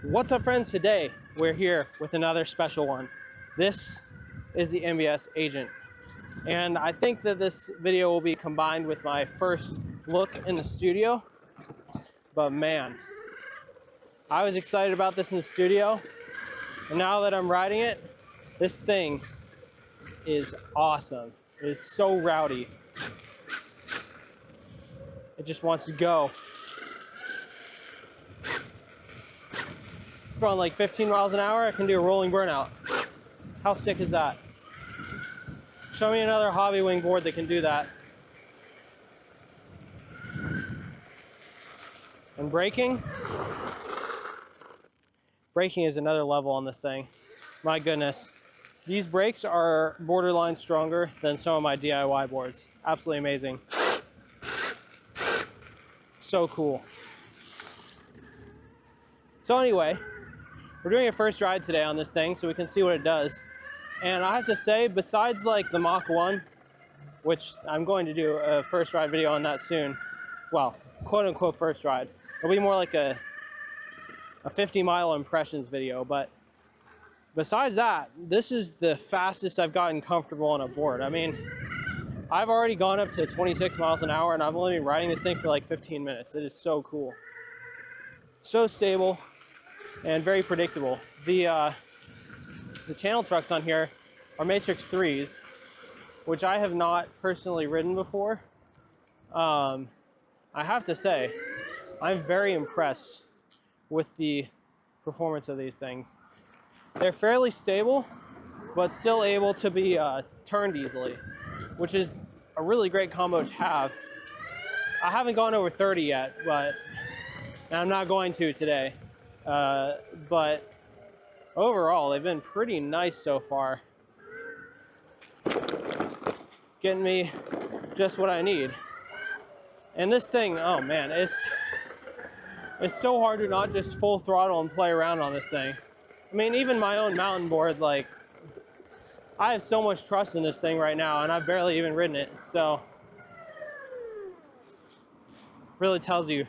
What's up, friends? Today we're here with another special one. This is the MBS Agent, and I think that this video will be combined with my first look in the studio. But man, I was excited about this in the studio, and now that I'm riding it, this thing is awesome. It is so rowdy. It just wants to go. Going like 15 miles an hour, I can do a rolling burnout. How sick is that? Show me another hobbywing board that can do that. And braking is another level on this thing. My goodness. These brakes are borderline stronger than some of my DIY boards. Absolutely amazing. So cool. So anyway, we're doing a first ride today on this thing so we can see what it does. And I have to say, besides like the Mach 1, which I'm going to do a first ride video on that soon. Well, quote unquote first ride. It'll be more like a 50-mile impressions video, but besides that, this is the fastest I've gotten comfortable on a board. I mean, I've already gone up to 26 miles an hour and I've only been riding this thing for like 15 minutes. It is so cool. So stable and very predictable. The channel trucks on here are Matrix 3s, which I have not personally ridden before. I have to say, I'm very impressed with the performance of these things. They're fairly stable, but still able to be turned easily, which is a really great combo to have. I haven't gone over 30 yet, and I'm not going to today. But overall, they've been pretty nice so far. Getting me just what I need. And this thing, oh man, it's so hard to not just full throttle and play around on this thing. I mean, even my own mountain board, like, I have so much trust in this thing right now, and I've barely even ridden it. So, really tells you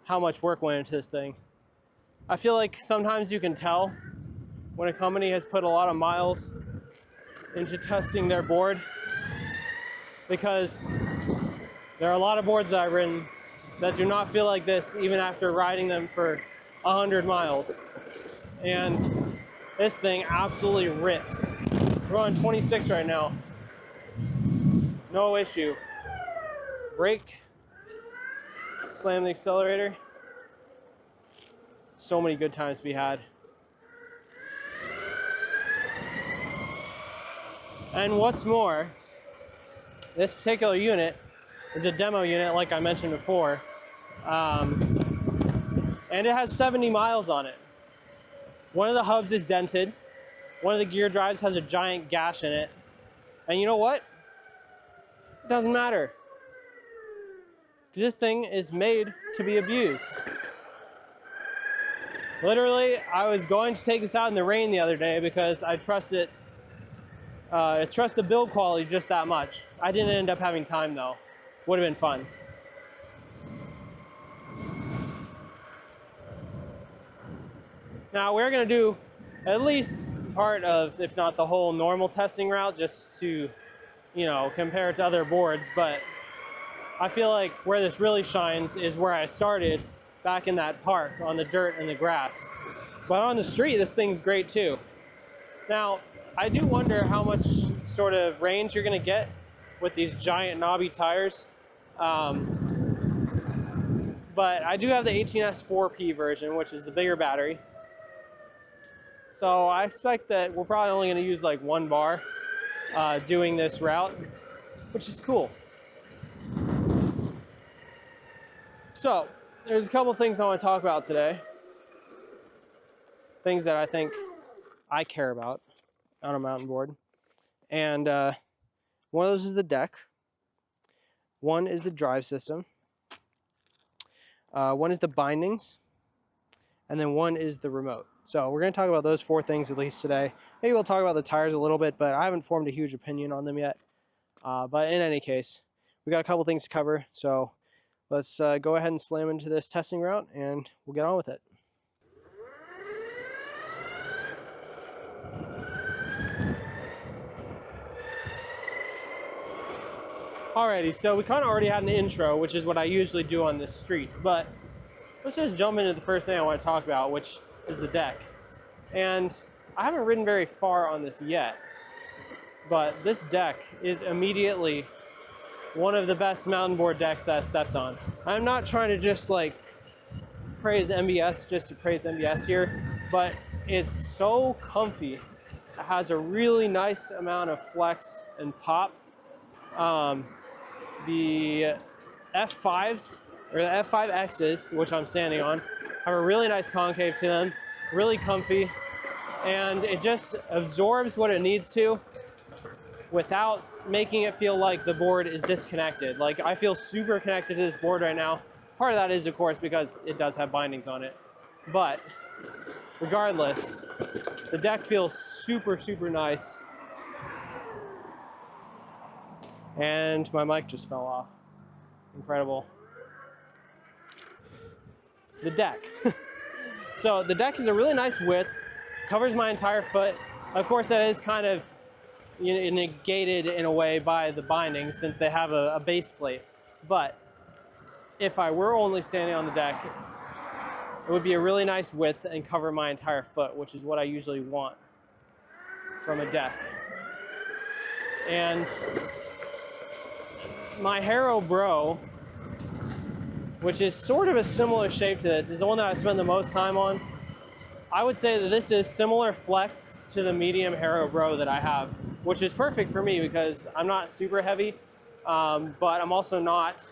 how much work went into this thing. I feel like sometimes you can tell when a company has put a lot of miles into testing their board, because there are a lot of boards that I've ridden that do not feel like this even after riding them for 100 miles. And this thing absolutely rips. We're on 26 right now. No issue. Brake. Slam the accelerator. So many good times to be had. And what's more, this particular unit is a demo unit, like I mentioned before, and it has 70 miles on it. One of the hubs is dented. One of the gear drives has a giant gash in it. And you know what? It doesn't matter, because this thing is made to be abused. Literally, I was going to take this out in the rain the other day because I trust it. I trust the build quality just that much. I didn't end up having time though. Would have been fun. Now we're gonna do at least part of, if not the whole normal testing route, just to, you know, compare it to other boards. But I feel like where this really shines is where I started, back in that park on the dirt and the grass. But on the street, this thing's great too. Now, I do wonder how much sort of range you're gonna get with these giant knobby tires. But I do have the 18S 4P version, which is the bigger battery. So I expect that we're probably only gonna use like 1 bar doing this route, which is cool. So, there's a couple things I want to talk about today. Things that I think I care about on a mountain board. And one of those is the deck. One is the drive system. One is the bindings. And then one is the remote. So we're going to talk about those 4 things at least today. Maybe we'll talk about the tires a little bit, but I haven't formed a huge opinion on them yet. But in any case, we got a couple things to cover. So let's go ahead and slam into this testing route and we'll get on with it. Alrighty, so we kind of already had an intro, which is what I usually do on this street, but let's just jump into the first thing I want to talk about, which is the deck. And I haven't ridden very far on this yet, but this deck is immediately one of the best mountain board decks that I've stepped on. I'm not trying to just like praise MBS just to praise MBS here, but it's so comfy. It has a really nice amount of flex and pop. The F5s, or the F5Xs, which I'm standing on, have a really nice concave to them, really comfy, and it just absorbs what it needs to without making it feel like the board is disconnected. Like, I feel super connected to this board right now. Part of that is, of course, because it does have bindings on it. But regardless, the deck feels super, super nice. And my mic just fell off. Incredible. The deck. So the deck is a really nice width, covers my entire foot. Of course, that is kind of negated in a way by the bindings since they have a base plate. But if I were only standing on the deck, it would be a really nice width and cover my entire foot, which is what I usually want from a deck. And my Haro Bro, which is sort of a similar shape to this, is the one that I spend the most time on. I would say that this is similar flex to the medium Haro Bro that I have, which is perfect for me because I'm not super heavy, but I'm also not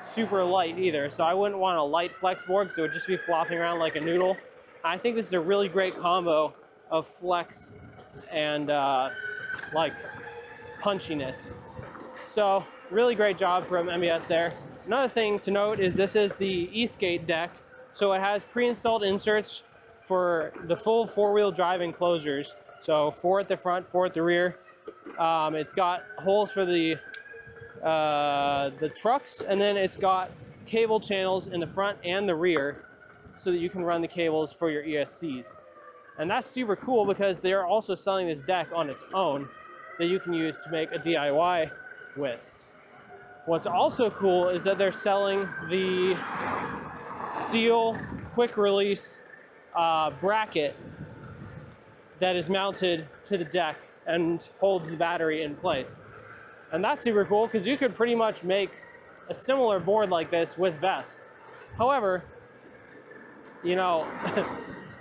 super light either. So I wouldn't want a light flex board because it would just be flopping around like a noodle. I think this is a really great combo of flex and like punchiness. So really great job from MBS there. Another thing to note is this is the E-Skate deck. So it has pre-installed inserts for the full four-wheel drive enclosures. So 4 at the front, 4 at the rear. It's got holes for the trucks, and then it's got cable channels in the front and the rear so that you can run the cables for your ESCs. And that's super cool because they're also selling this deck on its own that you can use to make a DIY with. What's also cool is that they're selling the steel quick release bracket that is mounted to the deck and holds the battery in place. And that's super cool because you could pretty much make a similar board like this with VESC. However, you know,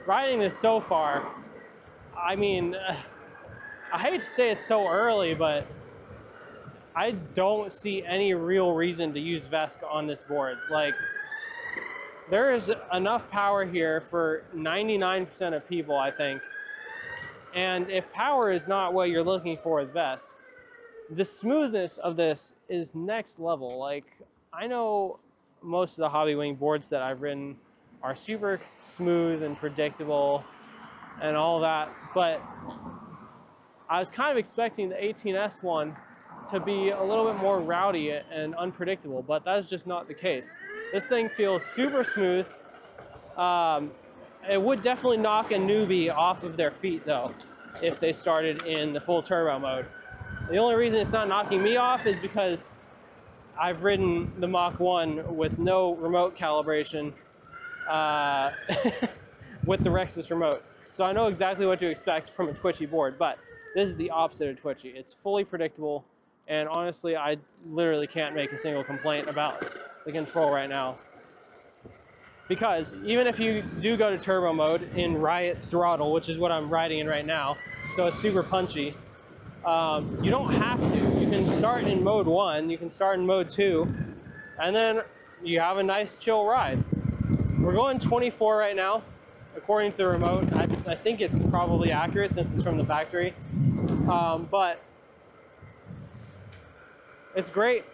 riding this so far, I mean, I hate to say it's so early, but I don't see any real reason to use VESC on this board. Like, there is enough power here for 99% of people, I think. And if power is not what you're looking for with VESC, the smoothness of this is next level. Like, I know most of the hobbywing boards that I've ridden are super smooth and predictable and all that, but I was kind of expecting the 18S one to be a little bit more rowdy and unpredictable, but that's just not the case. This thing feels super smooth. It would definitely knock a newbie off of their feet though, if they started in the full turbo mode. The only reason it's not knocking me off is because I've ridden the Mach 1 with no remote calibration with the Rexus Remote. So I know exactly what to expect from a twitchy board, but this is the opposite of twitchy. It's fully predictable, and honestly, I literally can't make a single complaint about the control right now. Because even if you do go to turbo mode in Riot Throttle, which is what I'm riding in right now, so it's super punchy, you don't have to. You can start in mode 1, you can start in mode 2, and then you have a nice chill ride. We're going 24 right now, according to the remote. I think it's probably accurate since it's from the factory, but it's great.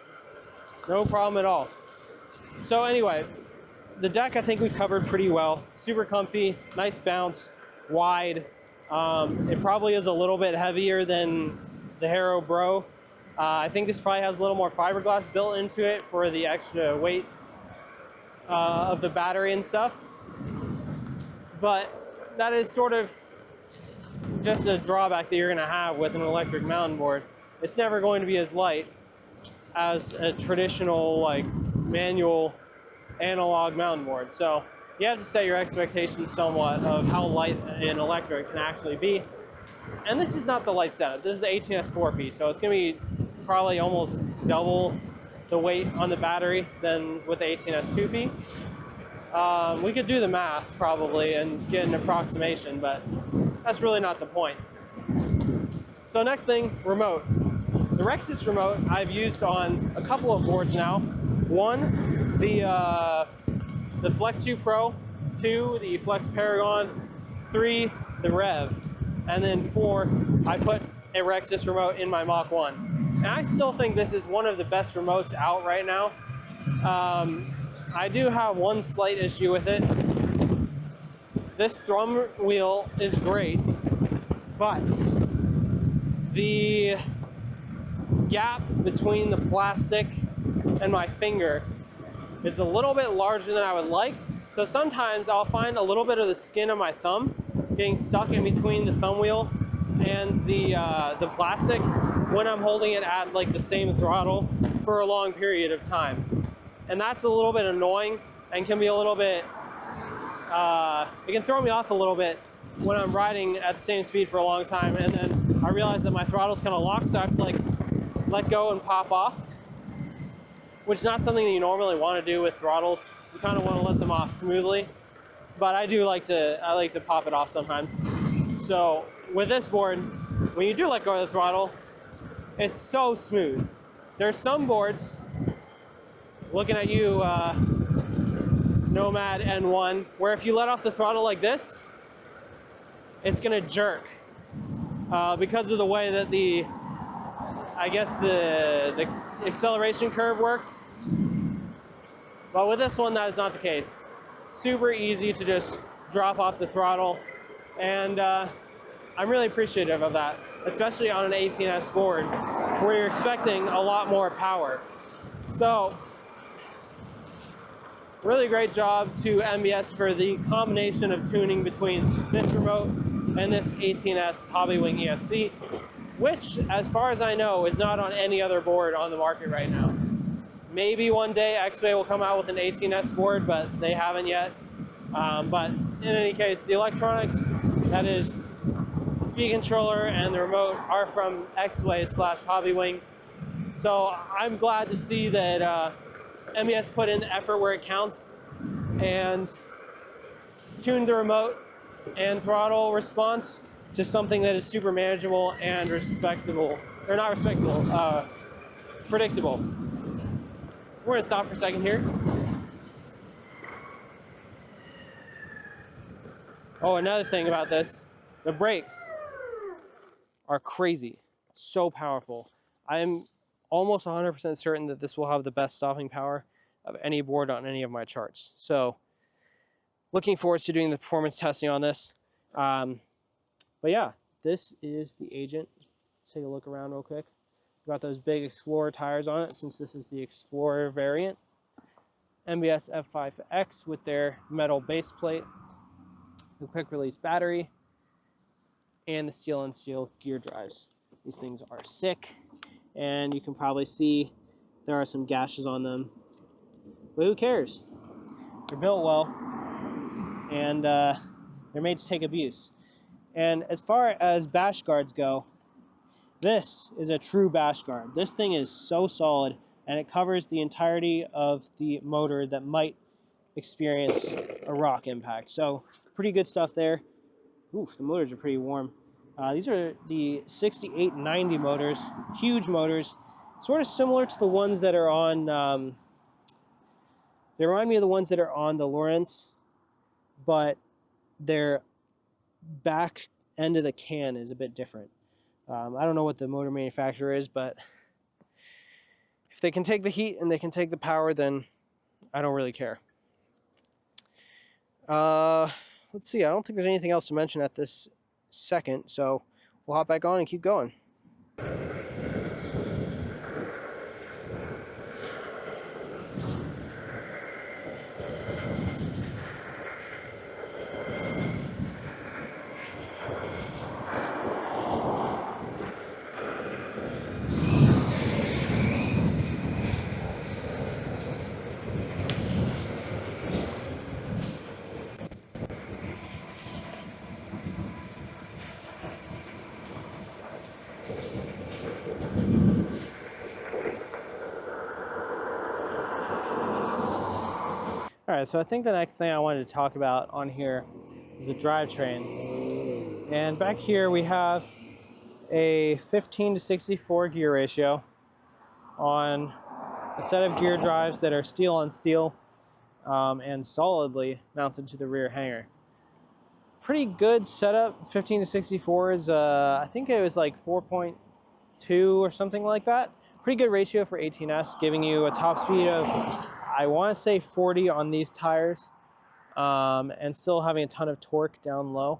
No problem at all. So anyway, the deck I think we've covered pretty well. Super comfy, nice bounce, wide. It probably is a little bit heavier than the Haro Bro. I think this probably has a little more fiberglass built into it for the extra weight of the battery and stuff. But that is sort of just a drawback that you're going to have with an electric mountain board. It's never going to be as light as a traditional like manual analog mountain board. So you have to set your expectations somewhat of how light an electric can actually be. And this is not the light setup. This is the 18S 4P, so it's going to be probably almost double the weight on the battery than with the 18S 2P. We could do the math probably and get an approximation, but that's really not the point. So next thing, remote. The Rexus Remote I've used on a couple of boards now. One, the Flex 2 Pro, 2, the Flex Paragon, 3, the Rev, and then 4, I put a Rexus Remote in my Mach 1. And I still think this is one of the best remotes out right now. I do have one slight issue with it. This thumb wheel is great, but the gap between the plastic and my finger is a little bit larger than I would like. So sometimes I'll find a little bit of the skin of my thumb getting stuck in between the thumb wheel and the plastic when I'm holding it at like the same throttle for a long period of time. And that's a little bit annoying and can be a little bit, it can throw me off a little bit when I'm riding at the same speed for a long time, and then I realize that my throttle's kind of locked, so I have to like let go and pop off, which is not something that you normally want to do with throttles. You kind of want to let them off smoothly, but I like to pop it off sometimes. So with this board, when you do let go of the throttle, it's so smooth. There's some boards, looking at you, Nomad N1, where if you let off the throttle like this, it's gonna jerk because of the way that the acceleration curve works. But with this one, that is not the case. Super easy to just drop off the throttle, and I'm really appreciative of that, especially on an 18S board where you're expecting a lot more power. So really great job to MBS for the combination of tuning between this remote and this 18S Hobbywing ESC, which, as far as I know, is not on any other board on the market right now. Maybe one day Exway will come out with an 18S board, but they haven't yet. But in any case, the electronics, that is the speed controller and the remote, are from Exway/Hobbywing. So I'm glad to see that MBS put in the effort where it counts and tuned the remote and throttle response to something that is super manageable and respectable, or not respectable, predictable. We're gonna stop for a second here. Oh, another thing about this, the brakes are crazy, so powerful. I'm almost 100% certain that this will have the best stopping power of any board on any of my charts. So looking forward to doing the performance testing on this. But yeah, this is the Agent. Let's take a look around real quick. We've got those big Explorer tires on it, since this is the Explorer variant. MBS F5X with their metal base plate, the quick release battery, and the steel on steel gear drives. These things are sick, and you can probably see there are some gashes on them, but who cares? They're built well, and they're made to take abuse. And as far as bash guards go, this is a true bash guard. This thing is so solid, and it covers the entirety of the motor that might experience a rock impact. So pretty good stuff there. Oof, the motors are pretty warm. These are the 6890 motors, huge motors, sort of similar to the ones that are on, they remind me of the ones that are on the Lawrence, but their back end of the can is a bit different. I don't know what the motor manufacturer is, but if they can take the heat and they can take the power, then I don't really care. Let's see, I don't think there's anything else to mention at this second, so we'll hop back on and keep going. right, so I think the next thing I wanted to talk about on here is the drivetrain. And back here we have a 15 to 64 gear ratio on a set of gear drives that are steel on steel and solidly mounted to the rear hanger. Pretty good setup. 15 to 64 is, I think it was like 4.2 or something like that. Pretty good ratio for 18S, giving you a top speed of, I want to say 40 on these tires, and still having a ton of torque down low.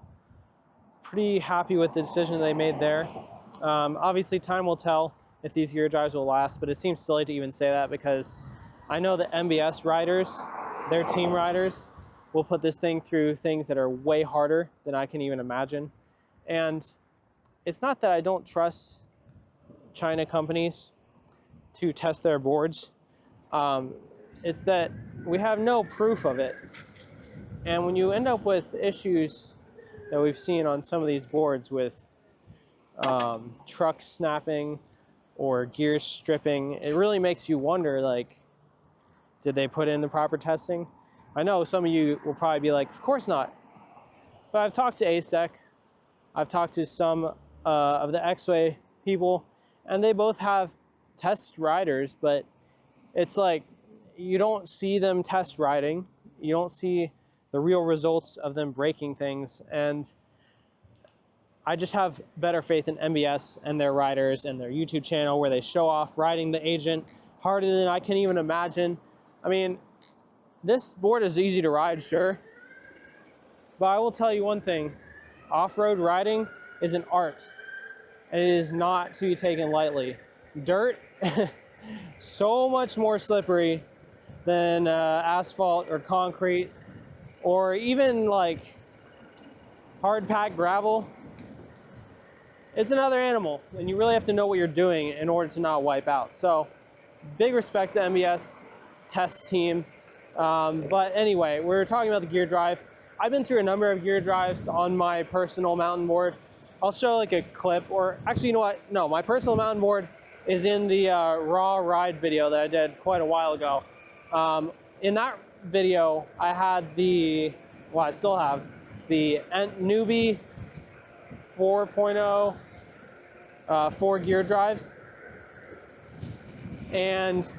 Pretty happy with the decision they made there. Obviously, time will tell if these gear drives will last, but it seems silly to even say that because I know the MBS riders, their team riders, will put this thing through things that are way harder than I can even imagine. And it's not that I don't trust China companies to test their boards. It's that we have no proof of it. And when you end up with issues that we've seen on some of these boards with trucks snapping or gears stripping, it really makes you wonder, like, did they put in the proper testing? I know some of you will probably be like, of course not. But I've talked to ASTEC, I've talked to some of the Exway people, and they both have test riders, but it's like, you don't see them test riding. You don't see the real results of them breaking things. And I just have better faith in MBS and their riders and their YouTube channel where they show off riding the Agent harder than I can even imagine. I mean, this board is easy to ride, sure, but I will tell you one thing. Off-road riding is an art, and it is not to be taken lightly. Dirt, so much more slippery than asphalt or concrete, or even like hard-packed gravel. It's another animal, and you really have to know what you're doing in order to not wipe out. So, big respect to MBS test team. But anyway, we're talking about the gear drive. I've been through a number of gear drives on my personal mountain board. I'll show like a clip, or actually, you know what? No, my personal mountain board is in the raw ride video that I did quite a while ago. In that video, I had I still have the Newbie 4.0 4 gear drives. And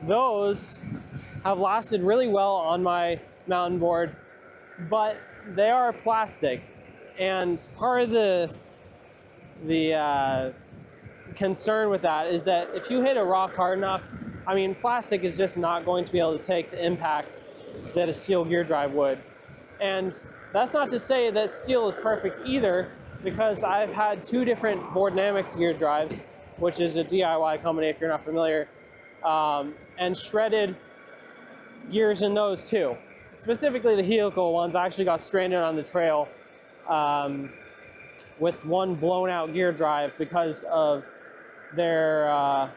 those have lasted really well on my mountain board, but they are plastic. And part of the concern with that is that if you hit a rock hard enough, I mean, plastic is just not going to be able to take the impact that a steel gear drive would. And that's not to say that steel is perfect either, because I've had 2 different Board Dynamics gear drives, which is a DIY company if you're not familiar, and shredded gears in those too. Specifically the helical ones, I actually got stranded on the trail with one blown out gear drive because of their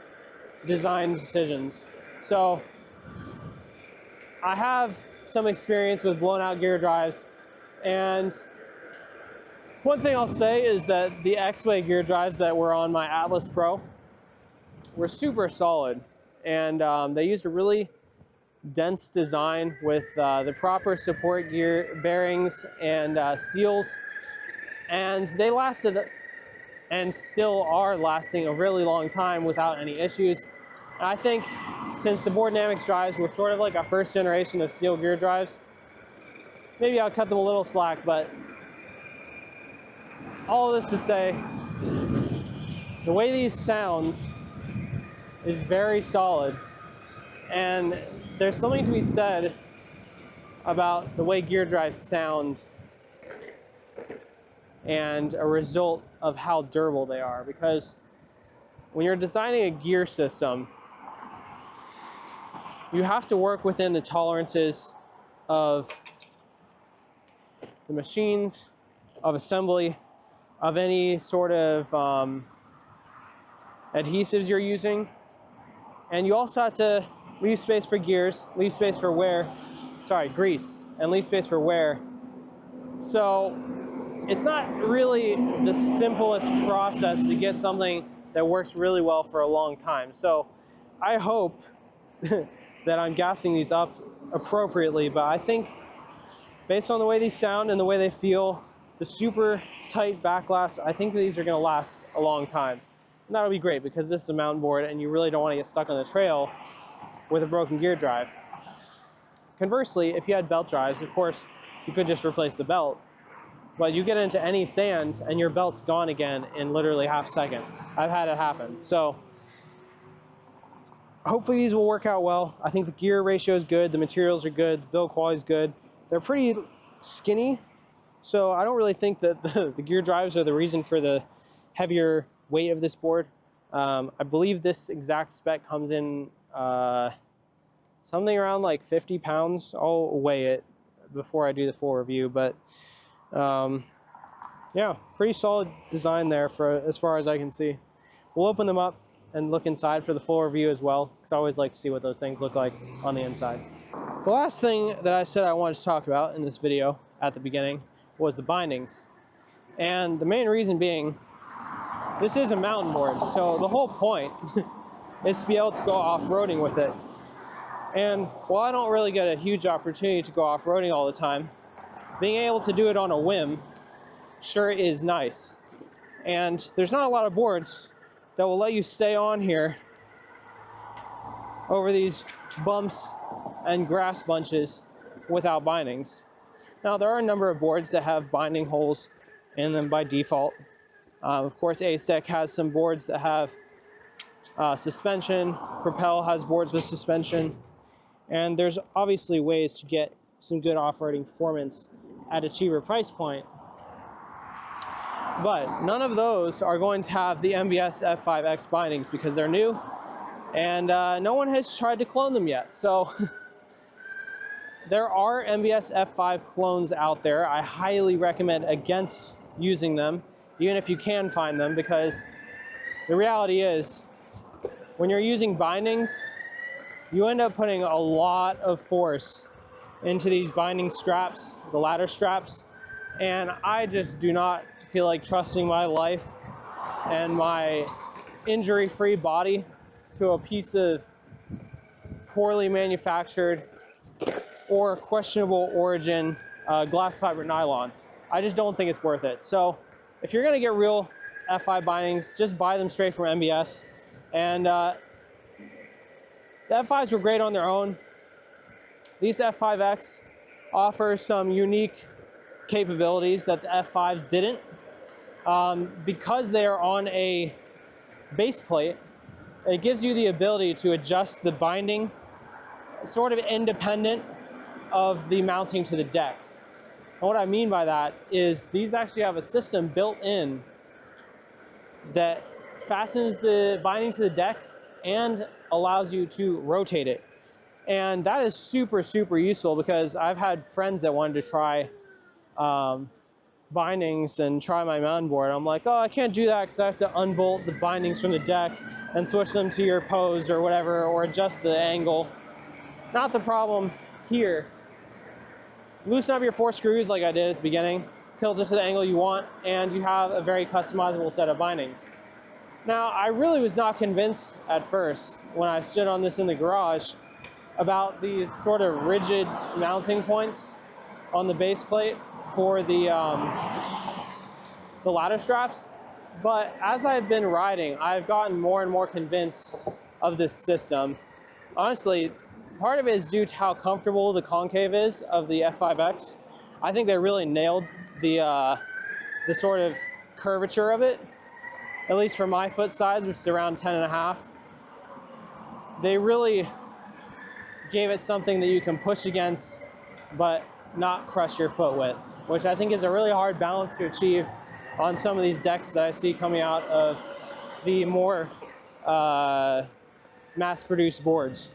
design decisions. So I have some experience with blown out gear drives, and one thing I'll say is that the Exway gear drives that were on my Atlas Pro were super solid, and they used a really dense design with the proper support gear bearings and seals, and they lasted and still are lasting a really long time without any issues. And I think since the Board Dynamics drives were sort of like a first generation of steel gear drives, maybe I'll cut them a little slack, but all of this to say, the way these sound is very solid, and there's something to be said about the way gear drives sound and a result of how durable they are, because when you're designing a gear system, you have to work within the tolerances of the machines, of assembly, of any sort of adhesives you're using. And you also have to leave space for gears, leave space for grease, and leave space for wear. So it's not really the simplest process to get something that works really well for a long time. So I hope that I'm gassing these up appropriately, but I think based on the way these sound and the way they feel, the super tight back glass, I think these are going to last a long time. And that'll be great because this is a mountain board and you really don't want to get stuck on the trail with a broken gear drive. Conversely, if you had belt drives, of course, you could just replace the belt. But you get into any sand and your belt's gone again in literally half a second. I've had it happen. So hopefully these will work out well. I think the gear ratio is good, the materials are good, the build quality is good. They're pretty skinny, so I don't really think that the gear drives are the reason for the heavier weight of this board. I believe this exact spec comes in something around like 50 pounds. I'll weigh it before I do the full review, but yeah, pretty solid design there for as far as I can see. We'll open them up and look inside for the full review as well, because I always like to see what those things look like on the inside. The last thing that I said I wanted to talk about in this video at the beginning was the bindings. And the main reason being, this is a mountain board, so the whole point is to be able to go off-roading with it. And while I don't really get a huge opportunity to go off-roading all the time, being able to do it on a whim sure is nice. And there's not a lot of boards that will let you stay on here over these bumps and grass bunches without bindings. Now, there are a number of boards that have binding holes in them by default. Of course, ASEC has some boards that have suspension. Propel has boards with suspension. And there's obviously ways to get some good off-roading performance at a cheaper price point. But none of those are going to have the MBS F5X bindings because they're new, and no one has tried to clone them yet. So there are MBS F5 clones out there. I highly recommend against using them, even if you can find them, because the reality is, when you're using bindings, you end up putting a lot of force into these binding straps, the ladder straps, and I just do not feel like trusting my life and my injury-free body to a piece of poorly manufactured or questionable origin glass fiber nylon. I just don't think it's worth it. So if you're gonna get real F5 bindings, just buy them straight from MBS. And the F5s were great on their own. These F5X offer some unique capabilities that the F5s didn't. Because they are on a base plate, it gives you the ability to adjust the binding sort of independent of the mounting to the deck. And what I mean by that is these actually have a system built in that fastens the binding to the deck and allows you to rotate it. And that is super, super useful because I've had friends that wanted to try bindings and try my mountain board. I'm like, oh, I can't do that because I have to unbolt the bindings from the deck and switch them to your pose or whatever, or adjust the angle. Not the problem here. Loosen up your 4 screws like I did at the beginning, tilt it to the angle you want, and you have a very customizable set of bindings. Now, I really was not convinced at first when I stood on this in the garage about these sort of rigid mounting points on the base plate for the ladder straps. But as I've been riding, I've gotten more and more convinced of this system. Honestly, part of it is due to how comfortable the concave is of the F5X. I think they really nailed the sort of curvature of it, at least for my foot size, which is around 10.5. They really gave it something that you can push against, but not crush your foot with, which I think is a really hard balance to achieve on some of these decks that I see coming out of the more mass-produced boards.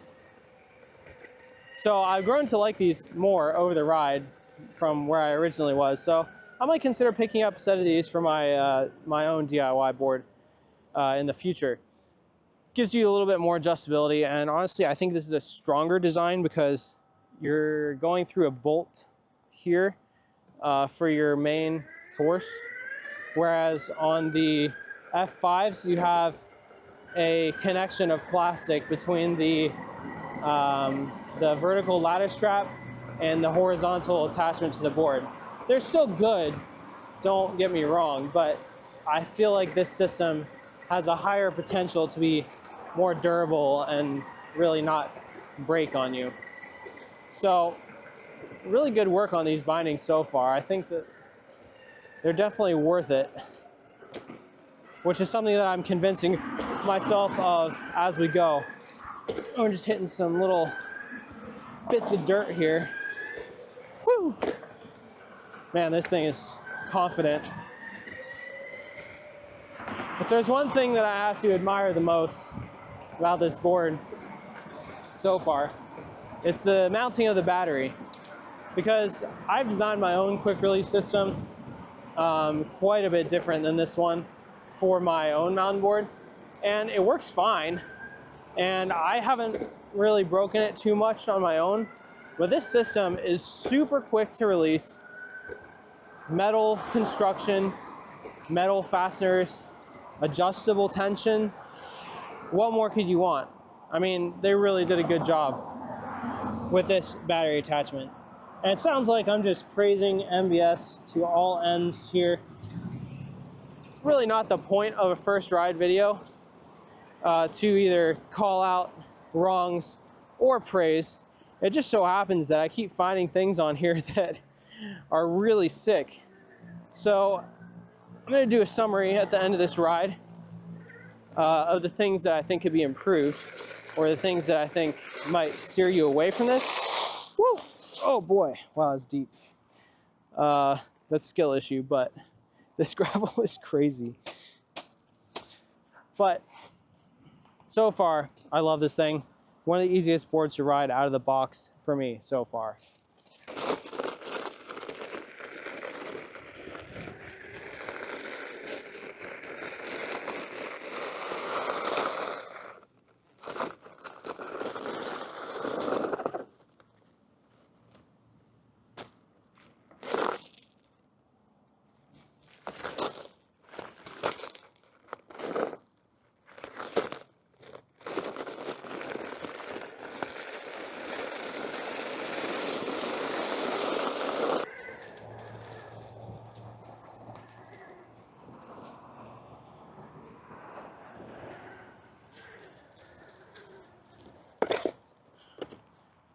So I've grown to like these more over the ride from where I originally was. So I might consider picking up a set of these for my my own DIY board in the future. Gives you a little bit more adjustability, and honestly, I think this is a stronger design because you're going through a bolt here for your main force, whereas on the F5s you have a connection of plastic between the the vertical lattice strap and the horizontal attachment to the board. They're still good, don't get me wrong, but I feel like this system has a higher potential to be more durable and really not break on you. So really good work on these bindings so far. I think that they're definitely worth it, which is something that I'm convincing myself of as we go. I'm just hitting some little bits of dirt here. Woo! Man, this thing is confident. If there's one thing that I have to admire the most about this board so far, it's the mounting of the battery. Because I've designed my own quick release system, quite a bit different than this one for my own mountain board, and it works fine. And I haven't really broken it too much on my own, but this system is super quick to release. Metal construction, metal fasteners, adjustable tension. What more could you want? I mean, they really did a good job with this battery attachment. And it sounds like I'm just praising MBS to all ends here. It's really not the point of a first ride video to either call out wrongs or praise. It just so happens that I keep finding things on here that are really sick. So I'm going to do a summary at the end of this ride of the things that I think could be improved, or the things that I think might steer you away from this. Woo! Oh boy, wow, that's deep. That's a skill issue, but this gravel is crazy. But so far, I love this thing. One of the easiest boards to ride out of the box for me so far.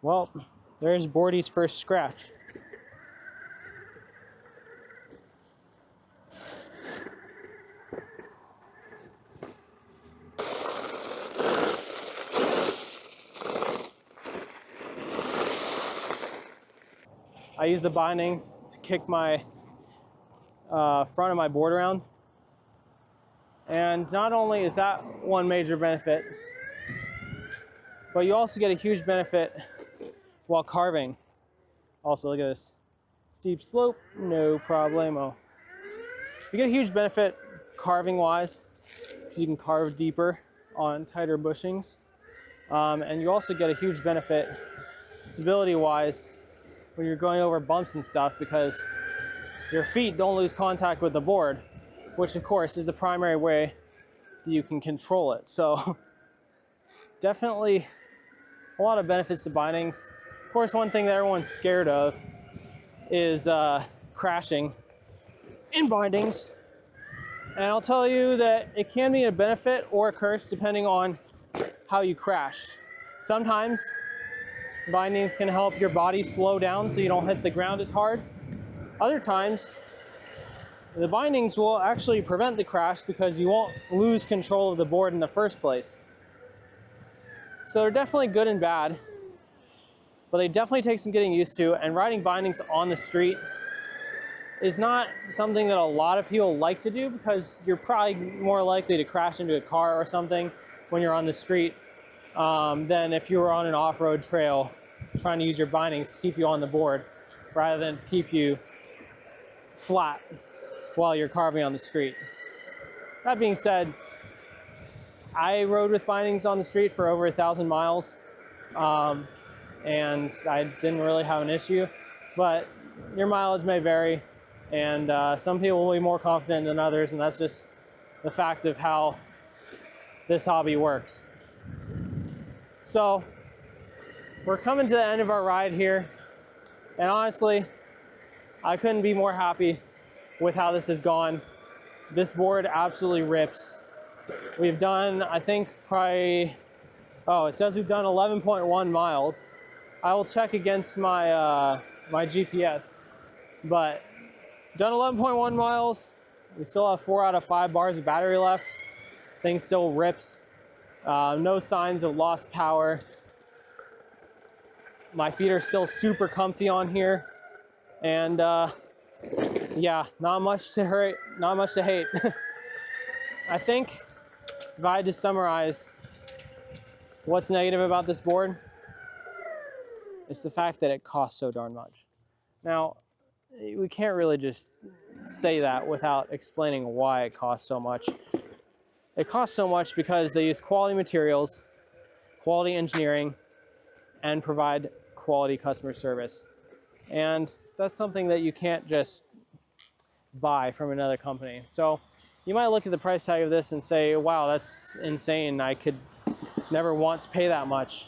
Well, there's Bordy's first scratch. I use the bindings to kick my front of my board around. And not only is that one major benefit, but you also get a huge benefit while carving. Also, look at this steep slope, no problemo. You get a huge benefit carving wise, because you can carve deeper on tighter bushings. And you also get a huge benefit stability wise when you're going over bumps and stuff, because your feet don't lose contact with the board, which of course is the primary way that you can control it. So definitely a lot of benefits to bindings. Of course, one thing that everyone's scared of is crashing in bindings. And I'll tell you that it can be a benefit or a curse depending on how you crash. Sometimes bindings can help your body slow down so you don't hit the ground as hard. Other times, the bindings will actually prevent the crash because you won't lose control of the board in the first place. So they're definitely good and bad, but they definitely take some getting used to, and riding bindings on the street is not something that a lot of people like to do, because you're probably more likely to crash into a car or something when you're on the street than if you were on an off-road trail trying to use your bindings to keep you on the board rather than keep you flat while you're carving on the street. That being said, I rode with bindings on the street for over 1,000 miles, and I didn't really have an issue, but your mileage may vary, and some people will be more confident than others, and that's just the fact of how this hobby works. So we're coming to the end of our ride here, and honestly, I couldn't be more happy with how this has gone. This board absolutely rips. We've done, I think, probably, oh, it says we've done 11.1 miles. I will check against my my GPS, but done 11.1 miles. We still have 4 out of 5 bars of battery left. Thing still rips. No signs of lost power. My feet are still super comfy on here, and yeah, not much to hurt, not much to hate. I think if I had to summarize what's negative about this board, it's the fact that it costs so darn much. Now, we can't really just say that without explaining why it costs so much. It costs so much because they use quality materials, quality engineering, and provide quality customer service. And that's something that you can't just buy from another company. So you might look at the price tag of this and say, wow, that's insane. I could never want to pay that much.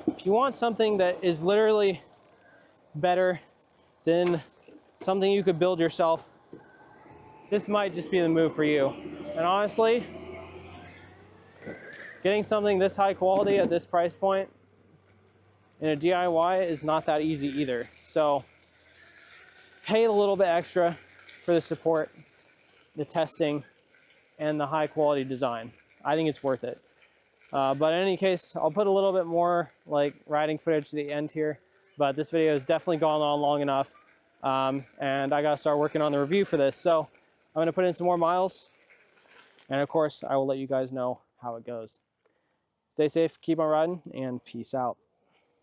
If you want something that is literally better than something you could build yourself, this might just be the move for you. And honestly, getting something this high quality at this price point in a DIY is not that easy either. So pay a little bit extra for the support, the testing, and the high quality design. I think it's worth it. But in any case, I'll put a little bit more like riding footage to the end here, but this video has definitely gone on long enough. And I gotta start working on the review for this. So I'm gonna put in some more miles, and of course, I will let you guys know how it goes. Stay safe, keep on riding, and peace out.